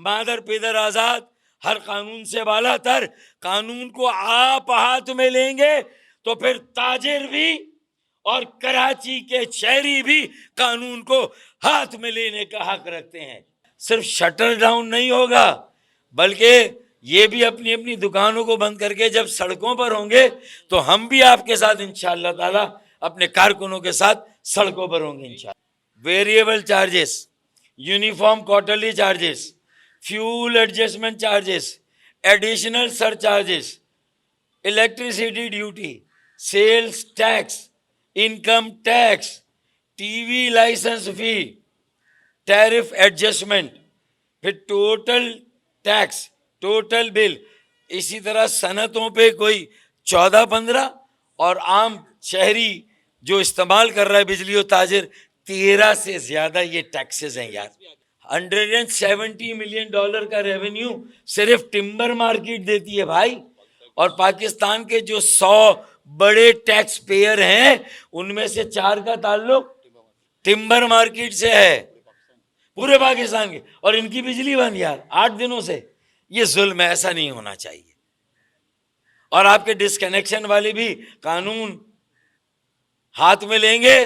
مادر پیدر آزاد، ہر قانون سے بالا تر، قانون کو آپ ہاتھ میں لیں گے تو پھر تاجر بھی اور کراچی کے شہری بھی قانون کو ہاتھ میں لینے کا حق رکھتے ہیں۔ صرف شٹر ڈاؤن نہیں ہوگا، بلکہ یہ بھی اپنی اپنی دکانوں کو بند کر کے جب سڑکوں پر ہوں گے تو ہم بھی آپ کے ساتھ انشاءاللہ تعالی اپنے کارکنوں کے ساتھ سڑکوں پر ہوں گے انشاءاللہ۔ Variable charges, uniform quarterly charges, fuel adjustment charges, additional surcharges, electricity duty, sales tax, income tax, TV licence fee, tariff adjustment, پھر ٹوٹل ٹیکس، ٹوٹل بل، اسی طرح صنعتوں پہ کوئی 14-15 اور عام شہری جو استعمال کر رہا ہے بجلی و تاجر 13 سے زیادہ یہ ٹیکسز ہیں یار۔ $170 ملین کا ریونیو صرف ٹمبر مارکیٹ دیتی ہے بھائی، اور پاکستان کے جو 100 بڑے ٹیکس پیئر ہیں ان میں سے 4 کا تعلق ٹمبر مارکیٹ سے ہے، پورے پاکستان کے، اور ان کی بجلی بند یار 8 دنوں سے۔ یہ ظلم ہے، ایسا نہیں ہونا چاہیے۔ اور آپ کے ڈسکنیکشن والے بھی قانون ہاتھ میں لیں گے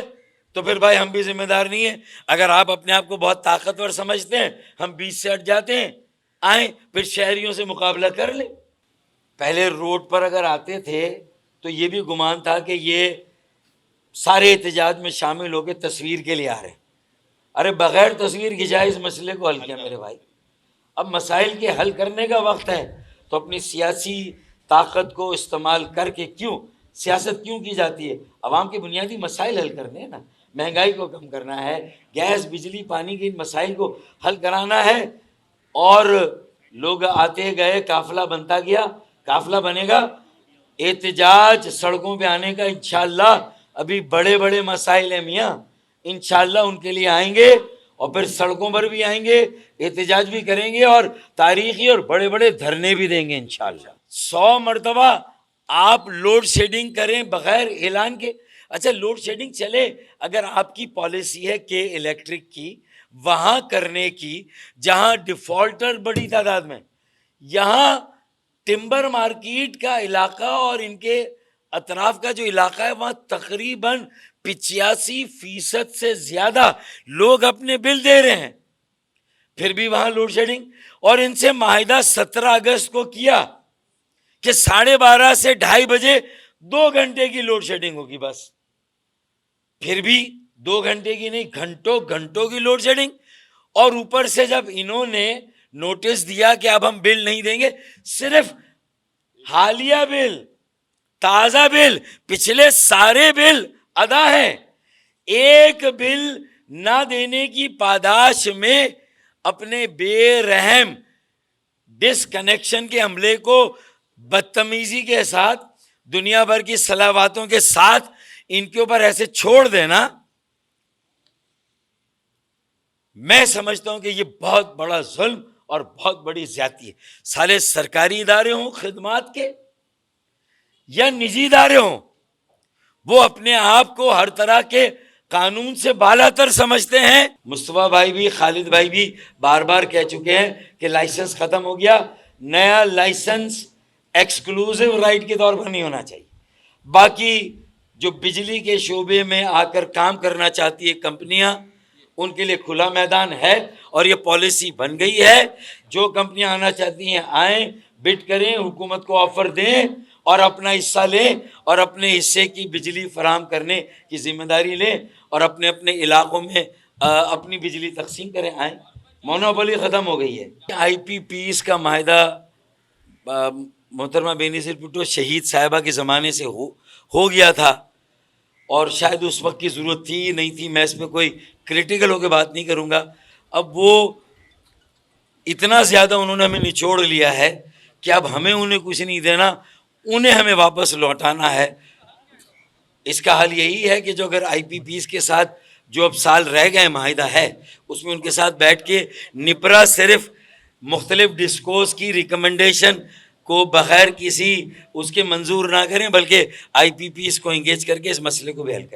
تو پھر بھائی ہم بھی ذمہ دار نہیں ہیں۔ اگر آپ اپنے آپ کو بہت طاقتور سمجھتے ہیں، ہم بیچ سے ہٹ جاتے ہیں، آئیں پھر شہریوں سے مقابلہ کر لیں۔ پہلے روڈ پر اگر آتے تھے تو یہ بھی گمان تھا کہ یہ سارے احتجاج میں شامل ہو کے تصویر کے لیے آ رہے ہیں۔ ارے بغیر تصویر کھنچائے اس مسئلے کو حل کیا میرے بھائی؟ اب مسائل کے حل کرنے کا وقت ہے، تو اپنی سیاسی طاقت کو استعمال کر کے سیاست کیوں کی جاتی ہے؟ عوام کے بنیادی مسائل حل کرنے ہیں نا، مہنگائی کو کم کرنا ہے، گیس بجلی پانی کے ان مسائل کو حل کرانا ہے۔ اور لوگ آتے گئے، قافلہ بنتا گیا، قافلہ بنے گا، احتجاج سڑکوں پہ آنے کا انشاءاللہ ابھی بڑے بڑے مسائل ہیں میاں، انشاءاللہ ان کے لیے آئیں گے، اور پھر سڑکوں پر بھی آئیں گے، احتجاج بھی کریں گے، اور تاریخی اور بڑے بڑے دھرنے بھی دیں گے انشاءاللہ۔ 100 مرتبہ آپ لوڈ شیڈنگ کریں بغیر اعلان کے، اچھا لوڈ شیڈنگ چلے، اگر آپ کی پالیسی ہے کہ الیکٹرک کی وہاں کرنے کی جہاں ڈیفالٹر بڑی تعداد میں، یہاں ٹمبر مارکیٹ کا علاقہ اور ان کے اطراف کا جو علاقہ ہے وہاں تقریباً 85% سے زیادہ لوگ اپنے بل دے رہے ہیں، پھر بھی وہاں لوڈ شیڈنگ۔ اور ان سے معاہدہ 17 اگست کو کیا کہ 12:30 سے 2:30 بجے 2 گھنٹے کی لوڈ شیڈنگ ہوگی بس، پھر بھی 2 گھنٹے کی نہیں، گھنٹوں گھنٹوں کی لوڈ شیڈنگ۔ اور اوپر سے جب انہوں نے نوٹس دیا کہ اب ہم بل نہیں دیں گے، صرف حالیہ بل، تازہ بل، پچھلے سارے بل ادا ہیں، ایک بل نہ دینے کی پاداش میں اپنے بے رحم ڈس کنیکشن کے عملے کو بدتمیزی کے ساتھ، دنیا بھر کی صلاحاتوں کے ساتھ ان کے اوپر ایسے چھوڑ دینا، میں سمجھتا ہوں کہ یہ بہت بڑا ظلم اور بہت بڑی زیادتی ہے۔ سارے سرکاری ادارے ہوں خدمات کے یا نجی ادارے ہوں، وہ اپنے آپ کو ہر طرح کے قانون سے بالا تر سمجھتے ہیں۔ مصطفیٰ بھائی بھی، خالد بھائی بھی بار بار کہہ چکے ہیں کہ لائسنس ختم ہو گیا، نیا لائسنس ایکسکلوزیو رائٹ کے طور پر نہیں ہونا چاہیے۔ باقی جو بجلی کے شعبے میں آ کر کام کرنا چاہتی ہے کمپنیاں، ان کے لیے کھلا میدان ہے، اور یہ پالیسی بن گئی ہے، جو کمپنیاں آنا چاہتی ہیں آئیں، بڈ کریں، حکومت کو آفر دیں اور اپنا حصہ لیں، اور اپنے حصے کی بجلی فراہم کرنے کی ذمہ داری لیں، اور اپنے اپنے علاقوں میں اپنی بجلی تقسیم کریں، آئیں۔ مونوپولی ختم ہو گئی ہے۔ آئی پی پیس کا معاہدہ محترمہ بے نظیر بھٹو شہید صاحبہ کے زمانے سے ہو گیا تھا، اور شاید اس وقت کی ضرورت تھی نہیں تھی، میں اس میں کوئی کریٹیکل ہو کے بات نہیں کروں گا۔ اب وہ اتنا زیادہ انہوں نے ہمیں نچوڑ لیا ہے کہ اب ہمیں انہیں کچھ نہیں دینا، انہیں ہمیں واپس لوٹانا ہے۔ اس کا حل یہی ہے کہ جو اگر آئی پی پیز کے ساتھ جو اب سال رہ گئے معاہدہ ہے، اس میں ان کے ساتھ بیٹھ کے نپرا صرف مختلف ڈسکوز کی ریکمنڈیشن کو بغیر کسی اس کے منظور نہ کریں، بلکہ آئی پی پیز کو انگیج کر کے اس مسئلے کو بھی حل کریں۔